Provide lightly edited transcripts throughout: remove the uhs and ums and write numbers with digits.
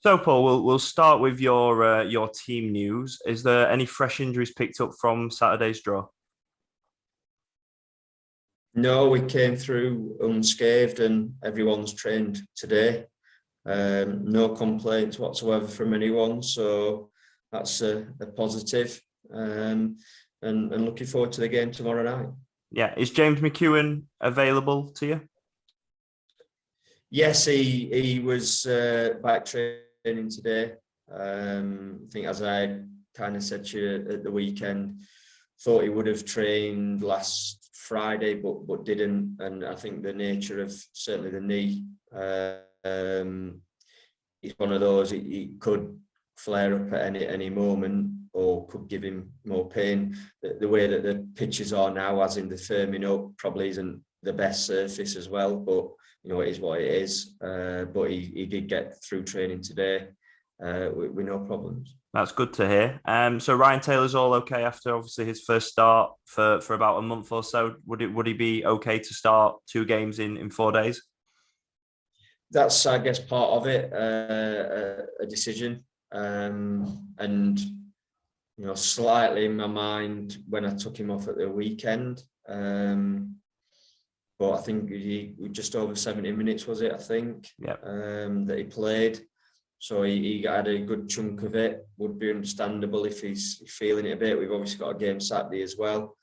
So, Paul, we'll start with your team news. Is there any fresh injuries picked up from Saturday's draw? No, we came through unscathed and everyone's trained today. No complaints whatsoever from anyone, so that's a positive. And looking forward to the game tomorrow night. Yeah, is James McEwen available to you? Yes, he was back training today. I think, as I kind of said to you at the weekend, thought he would have trained last Friday, but didn't. And I think the nature of certainly the knee, he's one of those. He could flare up at any moment, or could give him more pain. The way that the pitches are now, as in the firming up, probably isn't the best surface as well. But it is what it is. But he did get through training today with no problems. That's good to hear. So Ryan Taylor's all okay after obviously his first start for about a month or so. Would he be okay to start 2 games in 4 days? That's, I guess, part of it, a decision. And slightly in my mind when I took him off at the weekend. But I think he just over 70 minutes, was it? I think. Yep. That he played. So he had a good chunk of it. Would be understandable if he's feeling it a bit. We've obviously got a game Saturday as well.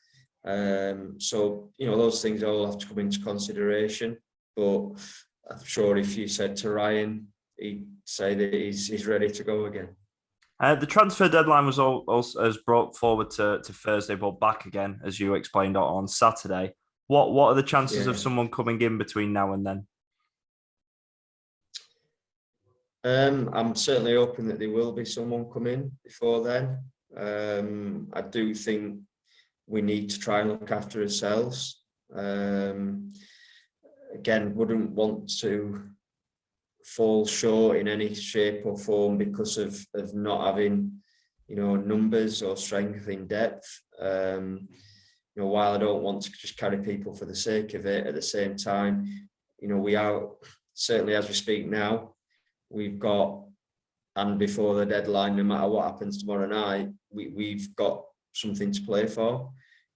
So those things all have to come into consideration. But I'm sure if you said to Ryan, he'd say that he's ready to go again. The transfer deadline was also as brought forward to Thursday, but back again, as you explained on Saturday. What are the chances of someone coming in between now and then? I'm certainly hoping that there will be someone coming before then. I do think we need to try and look after ourselves. Again, wouldn't want to fall short in any shape or form because of not having, numbers or strength in depth. While I don't want to just carry people for the sake of it, at the same time, we are certainly, as we speak now, we've got, and before the deadline, no matter what happens tomorrow night, we've got something to play for.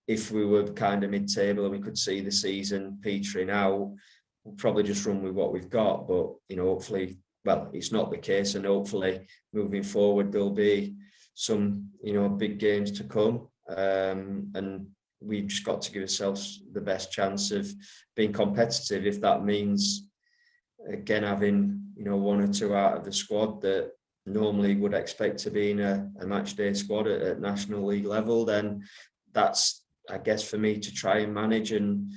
If we were kind of mid-table and we could see the season petering out, we'll probably just run with what we've got. But, hopefully, well, it's not the case. And hopefully, moving forward, there'll be some, big games to come. And we've just got to give ourselves the best chance of being competitive. If that means, again, having, 1 or 2 out of the squad that normally would expect to be in a match day squad at National League level, then that's, I guess, for me to try and manage and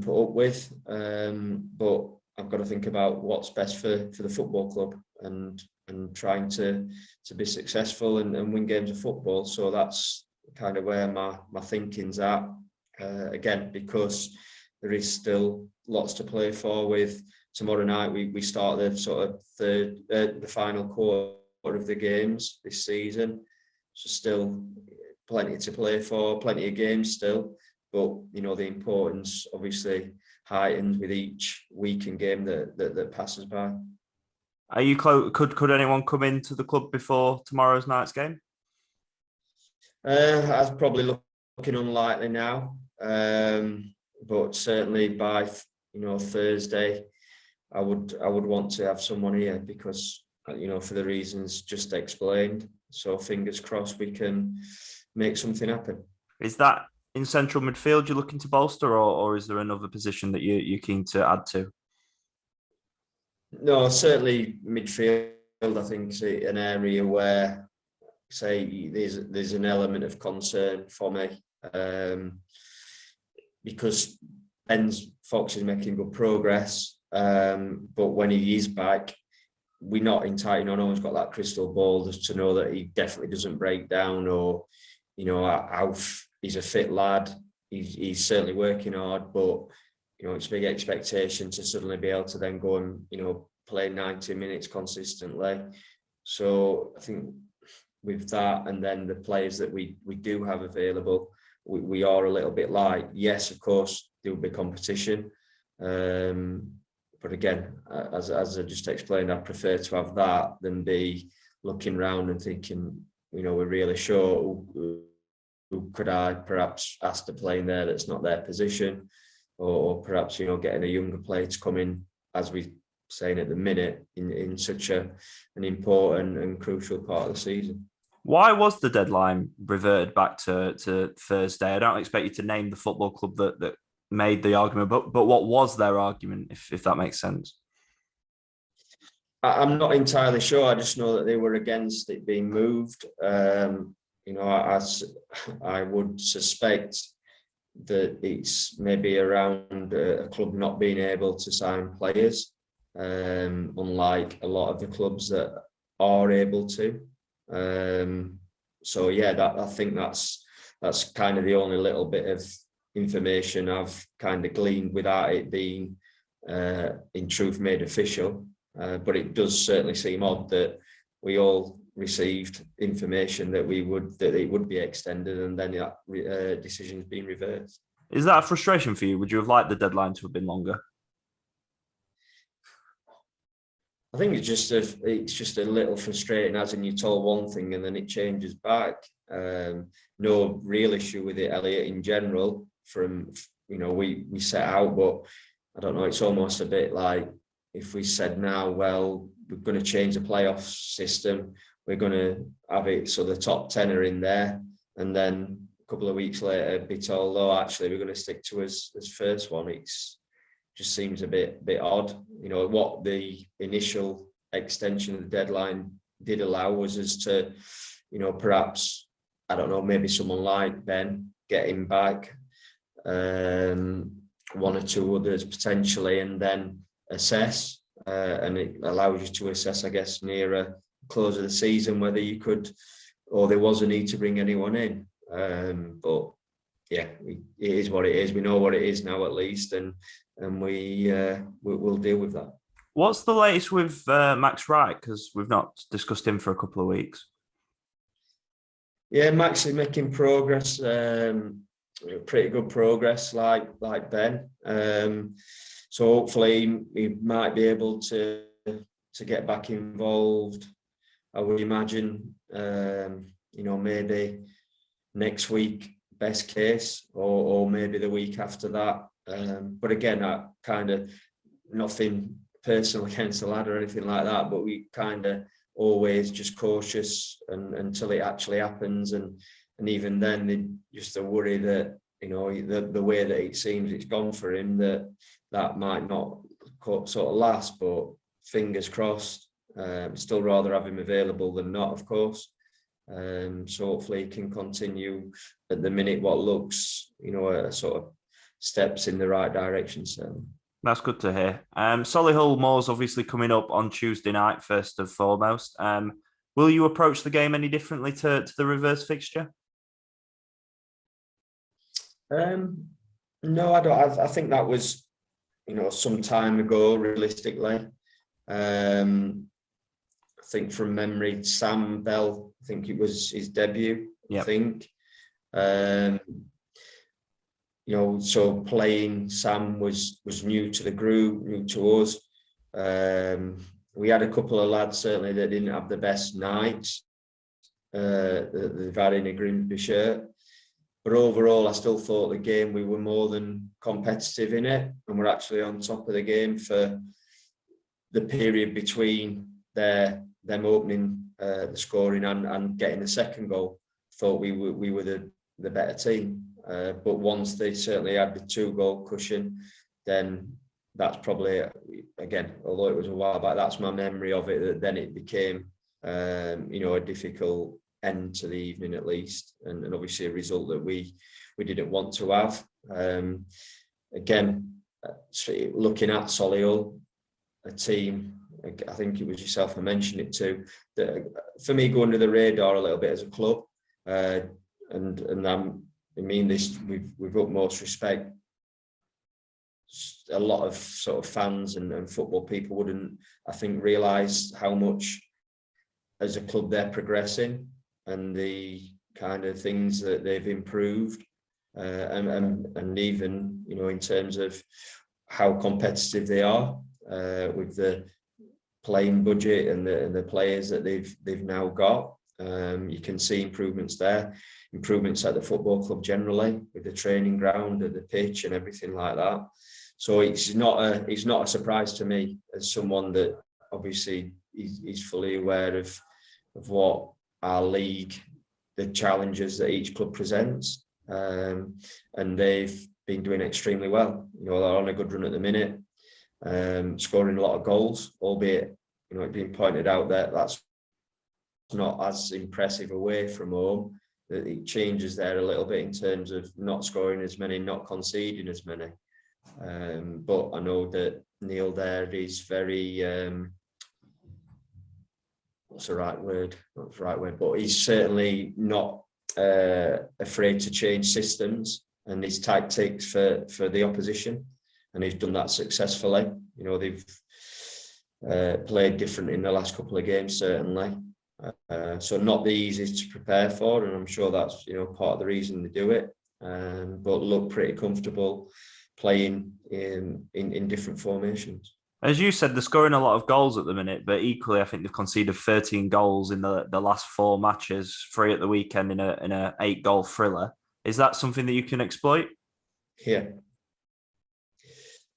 put up with. But I've got to think about what's best for the football club and trying to be successful and win games of football. So that's kind of where my thinking's at. Again, because there is still lots to play for. With tomorrow night, we start the sort of the final quarter of the games this season. So still plenty to play for, plenty of games still. But the importance obviously heightens with each week and game that passes by. Are you close? Could anyone come into the club before tomorrow's night's game? I was probably looking unlikely now, but certainly by Thursday, I would want to have someone here because for the reasons just explained. So fingers crossed we can make something happen. Is that in central midfield you're looking to bolster, or is there another position that you're keen to add to? No, certainly midfield. I think is an area where, say, there's an element of concern for me, because Fox is making good progress, but when he is back, we're not entirely. No one's got that crystal ball just to know that he definitely doesn't break down, or how he's a fit lad. He's certainly working hard, but it's a big expectation to suddenly be able to then go and play 90 minutes consistently. So I think with that, and then the players that we do have available, we are a little bit light. Yes, of course, there will be competition, but again, as I just explained, I prefer to have that than be looking around and thinking, we're really sure who could I perhaps ask to play in there that's not their position, or perhaps getting a younger player to come in, as we're saying at the minute, in such an important and crucial part of the season. Why was the deadline reverted back to Thursday? I don't expect you to name the football club that made the argument, but what was their argument, if that makes sense? I'm not entirely sure. I just know that they were against it being moved. I would suspect that it's maybe around a club not being able to sign players, unlike a lot of the clubs that are able to. I think that's kind of the only little bit of information I've kind of gleaned without it being in truth made official. But it does certainly seem odd that we all received information that it would be extended, and then that decision's been reversed. Is that a frustration for you? Would you have liked the deadline to have been longer? I think it's just a little frustrating, as in you're told one thing and then it changes back. No real issue with it, Elliot, in general. From we set out, but I don't know. It's almost a bit like if we said now, well, we're going to change the playoff system. We're going to have it so the top 10 are in there, and then a couple of weeks later be told, oh, actually, we're going to stick to as first one. It's just seems a bit odd. What the initial extension of the deadline did allow was us to, perhaps, I don't know, maybe someone like Ben getting back, one or two others potentially, and then assess. And it allows you to assess, I guess, nearer close of the season whether you could, or there was a need to bring anyone in. But yeah, it is what it is. We know what it is now, at least, and we'll deal with that. What's the latest with Max Wright? Because we've not discussed him for a couple of weeks. Yeah, Max is making progress. Pretty good progress, like Ben. So hopefully he might be able to get back involved. I would imagine, maybe next week, best case, or maybe the week after that. But again, I kind of nothing personal against the lad or anything like that, but we kind of always just cautious until it actually happens, and even then, just a worry that the way that it seems it's gone for him, that might not sort of last. But fingers crossed. Still rather have him available than not, of course. So hopefully he can continue at the minute what looks, a sort of steps in the right direction. So that's good to hear. Solihull Moors obviously coming up on Tuesday night, first and foremost. Will you approach the game any differently to the reverse fixture? No, I don't. I think that was, some time ago, realistically. I think from memory, Sam Bell, I think it was his debut. Yep. I think. So playing Sam was new to the group, new to us. We had a couple of lads certainly that didn't have the best nights that they've had in a Grimsby shirt. But overall, I still thought the game, we were more than competitive in it, and we're actually on top of the game for the period between them opening the scoring and getting the second goal. Thought we were the better team. But once they certainly had the 2-goal cushion, then that's probably, again, although it was a while back, that's my memory of it, that then it became, a difficult end to the evening at least, and obviously a result that we didn't want to have. Again, looking at Solihull, a team, I think it was yourself who mentioned it too, that for me go under the radar a little bit as a club, and I mean this with utmost respect. A lot of sort of fans and football people wouldn't, I think, realise how much as a club they're progressing and the kind of things that they've improved, and even in terms of how competitive they are. with the playing budget and the players that they've now got. You can see improvements there, improvements at the football club generally, with the training ground, the pitch, and everything like that. So it's not a surprise to me, as someone that obviously is fully aware of what our league, the challenges that each club presents, and they've been doing extremely well. They're on a good run at the minute, scoring a lot of goals, albeit it's been pointed out that that's not as impressive away from home. That it changes there a little bit in terms of not scoring as many, not conceding as many. But I know that Neil there is very what's the right word? Not the right word, but he's certainly not afraid to change systems and his tactics for the opposition, and he's done that successfully. They've played different in the last couple of games, certainly. So not the easiest to prepare for, and I'm sure that's part of the reason they do it. But look pretty comfortable playing in different formations. As you said, they're scoring a lot of goals at the minute, but equally, I think they've conceded 13 goals in the last 4 matches, 3 at the weekend in a 8-goal thriller. Is that something that you can exploit? Yeah,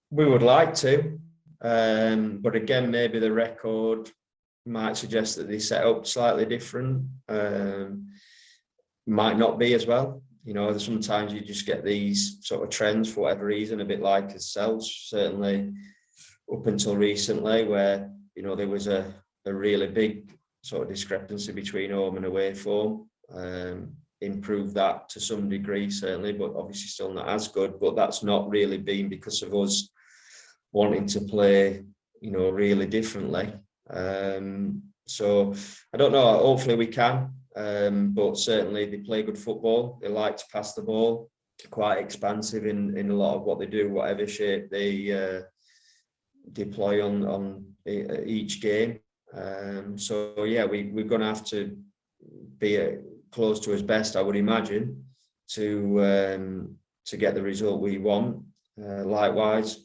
we would like to, but again, maybe the record might suggest that they set up slightly different. Might not be as well. Sometimes you just get these sort of trends for whatever reason, a bit like ourselves, certainly up until recently, where there was a really big sort of discrepancy between home and away form. Improved that to some degree, certainly, but obviously still not as good. But that's not really been because of us wanting to play, really differently. So I don't know. Hopefully we can. But certainly they play good football. They like to pass the ball. Quite expansive in a lot of what they do, whatever shape they deploy on each game. So yeah, we're going to have to be close to his best, I would imagine, to get the result we want. Likewise,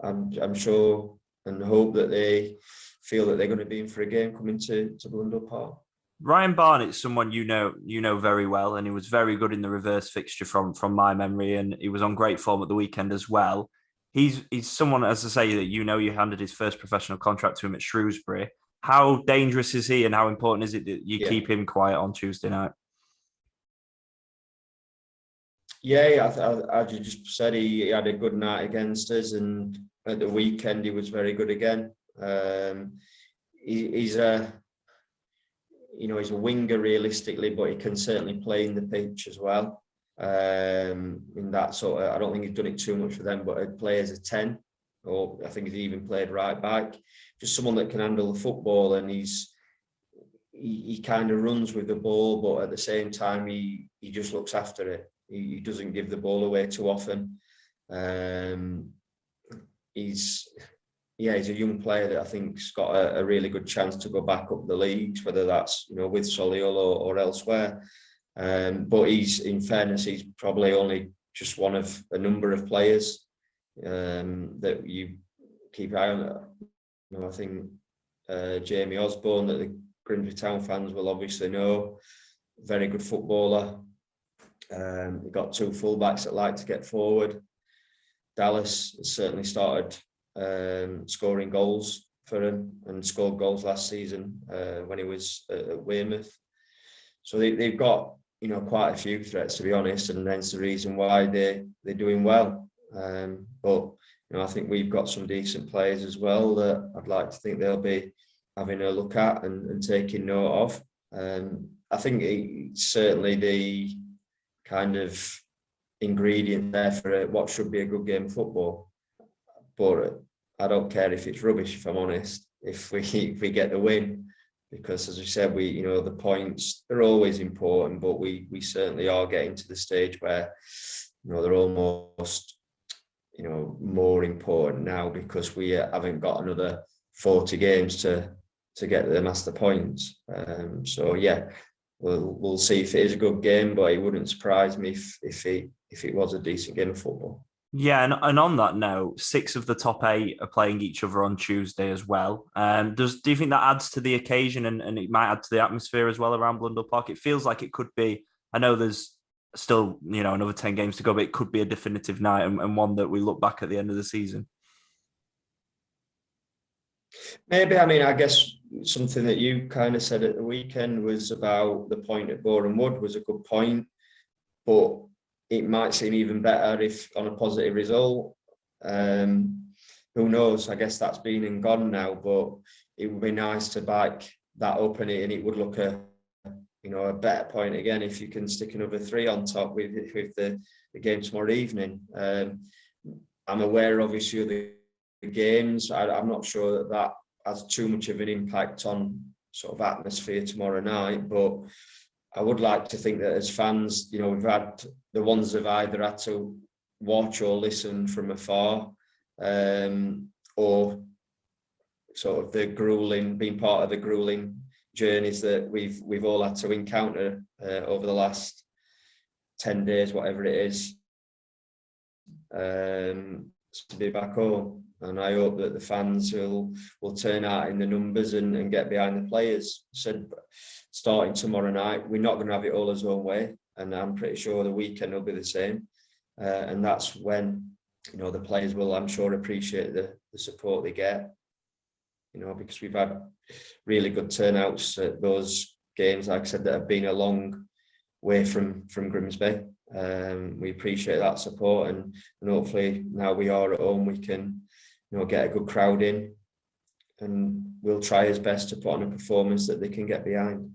I'm sure and hope that they feel that they're going to be in for a game coming to Blundell Park. Ryan Barnett's someone you know very well, and he was very good in the reverse fixture from my memory, and he was on great form at the weekend as well. He's someone, as I say, that you handed his first professional contract to him at Shrewsbury. How dangerous is he, and how important is it that you keep him quiet on Tuesday night? Yeah, as you just said, he had a good night against us, and at the weekend he was very good again. He's a winger realistically, but he can certainly play in the pitch as well. In that sort of, I don't think he's done it too much for them, but he'd play as a 10, or I think he's even played right back. Just someone that can handle the football, and he kind of runs with the ball, but at the same time he just looks after it. He doesn't give the ball away too often. He's a young player that I think's got a really good chance to go back up the leagues, whether that's with Solihull or elsewhere. But in fairness, he's probably only just one of a number of players that you keep an eye on. I think Jamie Osborne, that the Grimsby Town fans will obviously know, very good footballer. We've got 2 fullbacks that like to get forward. Dallas has certainly started scoring goals for him, and scored goals last season when he was at Weymouth. So they've got quite a few threats, to be honest, and that's the reason why they're doing well. But I think we've got some decent players as well that I'd like to think they'll be having a look at and taking note of. I think it's certainly the kind of ingredient there for what should be a good game of football. But I don't care if it's rubbish, if I'm honest, if we get the win, because as we said, the points, they're always important, but we certainly are getting to the stage where they're almost more important now, because we haven't got another 40 games to get the master points. So yeah, we'll see if it is a good game, but it wouldn't surprise me if it was a decent game of football. Yeah, and on that note, 6 of the top 8 are playing each other on Tuesday as well. Do you think that adds to the occasion and it might add to the atmosphere as well around Blundell Park? It feels like it could be. I know there's still another 10 games to go, but it could be a definitive night and one that we look back at the end of the season. Maybe, I mean, I guess something that you kind of said at the weekend was about the point at Boreham Wood was a good point, but it might seem even better if on a positive result. Who knows? I guess that's been and gone now, but it would be nice to back that up, and it would look a better point again if you can stick another 3 on top with the game tomorrow evening. I'm aware, obviously, of the games. I'm not sure that has too much of an impact on sort of atmosphere tomorrow night, but I would like to think that as fans, we've had the ones that have either had to watch or listen from afar, or sort of being part of the grueling journeys that we've all had to encounter over the last 10 days, whatever it is, to be back home. And I hope that the fans will turn out in the numbers and get behind the players. So starting tomorrow night, we're not going to have it all our own way, and I'm pretty sure the weekend will be the same. And that's when the players will, I'm sure, appreciate the support they get. Because we've had really good turnouts at those games, like I said, that have been a long way from Grimsby. We appreciate that support, and hopefully now we are at home, we can get a good crowd in, and we'll try as best to put on a performance that they can get behind.